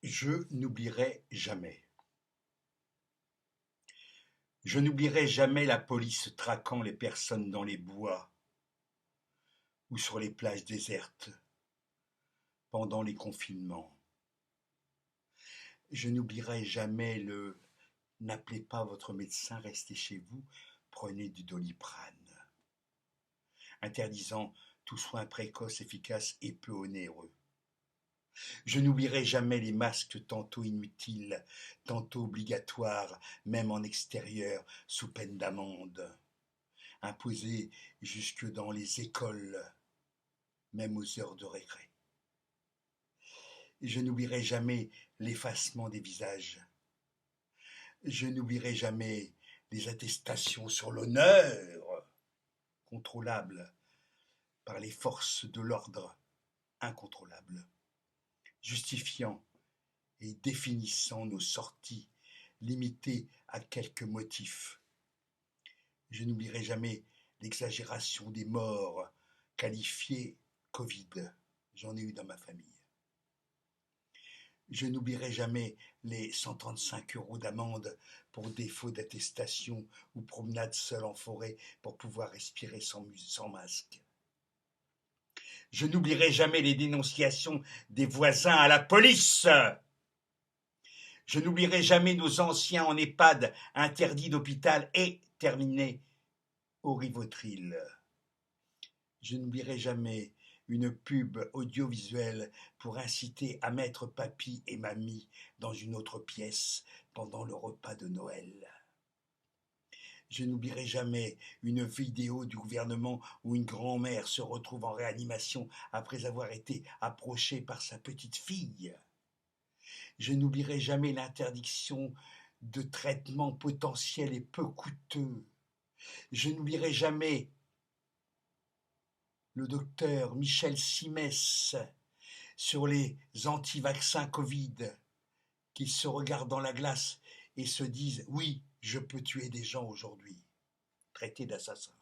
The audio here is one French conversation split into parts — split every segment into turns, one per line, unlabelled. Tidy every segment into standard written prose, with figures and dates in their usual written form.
Je n'oublierai jamais. Je n'oublierai jamais la police traquant les personnes dans les bois ou sur les plages désertes pendant les confinements. Je n'oublierai jamais le n'appelez pas votre médecin, restez chez vous, prenez du Doliprane, interdisant tout soin précoce, efficace et peu onéreux. Je n'oublierai jamais les masques tantôt inutiles, tantôt obligatoires, même en extérieur, sous peine d'amende, imposés jusque dans les écoles, même aux heures de récré. Je n'oublierai jamais l'effacement des visages. Je n'oublierai jamais les attestations sur l'honneur, contrôlables par les forces de l'ordre incontrôlables, justifiant et définissant nos sorties limitées à quelques motifs. Je n'oublierai jamais l'exagération des morts qualifiées Covid. J'en ai eu dans ma famille. Je n'oublierai jamais les 135 € d'amende pour défaut d'attestation ou promenade seule en forêt pour pouvoir respirer sans masque. Je n'oublierai jamais les dénonciations des voisins à la police. Je n'oublierai jamais nos anciens en EHPAD interdits d'hôpital et terminés au Rivotril. Je n'oublierai jamais une pub audiovisuelle pour inciter à mettre papy et mamie dans une autre pièce pendant le repas de Noël. Je n'oublierai jamais une vidéo du gouvernement où une grand-mère se retrouve en réanimation après avoir été approchée par sa petite fille. Je n'oublierai jamais l'interdiction de traitements potentiels et peu coûteux. Je n'oublierai jamais le docteur Michel Simès sur les anti-vaccins Covid qui se regardent dans la glace et se disent « Oui, je peux tuer des gens aujourd'hui », traités d'assassins.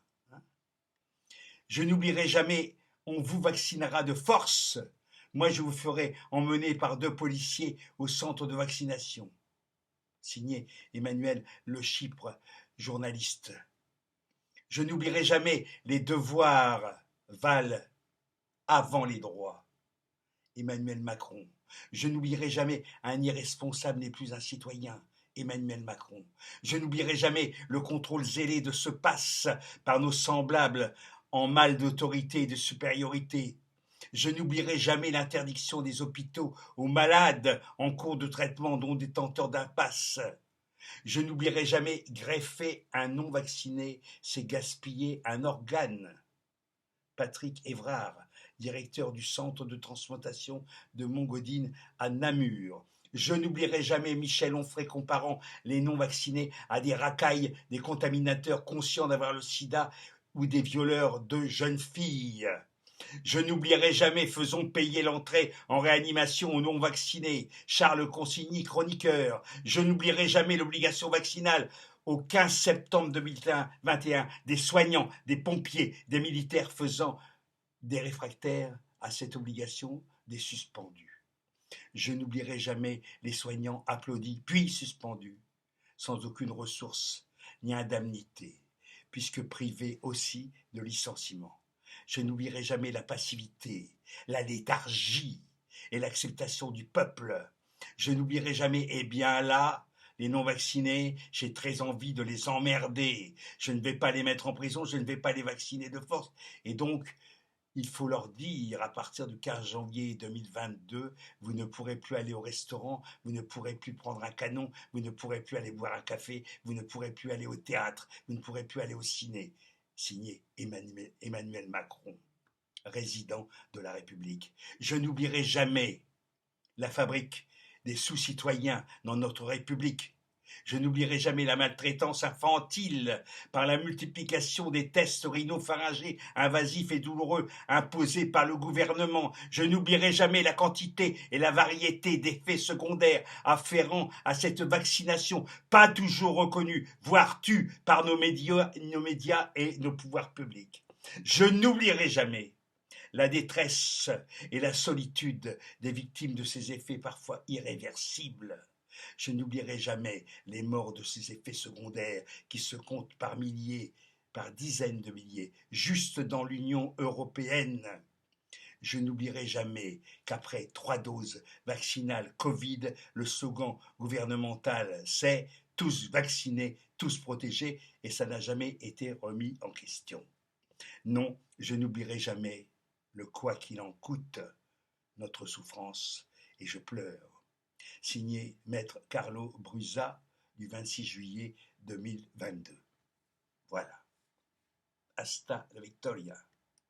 Je n'oublierai jamais « On vous vaccinera de force ». Moi, je vous ferai emmener par 2 policiers au centre de vaccination. Signé Emmanuel Le Chypre, journaliste. Je n'oublierai jamais les devoirs valent avant les droits. Emmanuel Macron. Je n'oublierai jamais un irresponsable n'est plus un citoyen. Emmanuel Macron. Je n'oublierai jamais le contrôle zélé de ce passe par nos semblables en mal d'autorité et de supériorité. Je n'oublierai jamais l'interdiction des hôpitaux aux malades en cours de traitement, dont détenteurs d'un pass. Je n'oublierai jamais greffer un non-vacciné, c'est gaspiller un organe. Patrick Évrard, directeur du centre de transplantation de Montgodine à Namur. Je n'oublierai jamais Michel Onfray comparant les non-vaccinés à des racailles, des contaminateurs conscients d'avoir le sida ou des violeurs de jeunes filles. Je n'oublierai jamais faisons payer l'entrée en réanimation aux non-vaccinés. Charles Consigny, chroniqueur. Je n'oublierai jamais l'obligation vaccinale au 15 septembre 2021 des soignants, des pompiers, des militaires faisant des réfractaires à cette obligation, des suspendus. Je n'oublierai jamais les soignants applaudis puis suspendus, sans aucune ressource ni indemnité, puisque privés aussi de licenciement. Je n'oublierai jamais la passivité, la léthargie et l'acceptation du peuple. Je n'oublierai jamais, eh bien là, les non-vaccinés, j'ai très envie de les emmerder. Je ne vais pas les mettre en prison, je ne vais pas les vacciner de force. Et donc, il faut leur dire, à partir du 15 janvier 2022, vous ne pourrez plus aller au restaurant, vous ne pourrez plus prendre un canon, vous ne pourrez plus aller boire un café, vous ne pourrez plus aller au théâtre, vous ne pourrez plus aller au ciné. Signé Emmanuel Macron, résident de la République. Je n'oublierai jamais la fabrique des sous-citoyens dans notre République. Je n'oublierai jamais la maltraitance infantile par la multiplication des tests rhinopharyngés invasifs et douloureux imposés par le gouvernement. Je n'oublierai jamais la quantité et la variété d'effets secondaires afférents à cette vaccination, pas toujours reconnus, voire tus par nos médias et nos pouvoirs publics. Je n'oublierai jamais la détresse et la solitude des victimes de ces effets parfois irréversibles. Je n'oublierai jamais les morts de ces effets secondaires qui se comptent par milliers, par dizaines de milliers, juste dans l'Union européenne. Je n'oublierai jamais qu'après 3 doses vaccinales Covid, le slogan gouvernemental c'est « tous vaccinés, tous protégés » et ça n'a jamais été remis en question. Non, je n'oublierai jamais le quoi qu'il en coûte, notre souffrance, et je pleure. Signé Maître Carlo Brusa du 26 juillet 2022. Voilà. Hasta la victoria.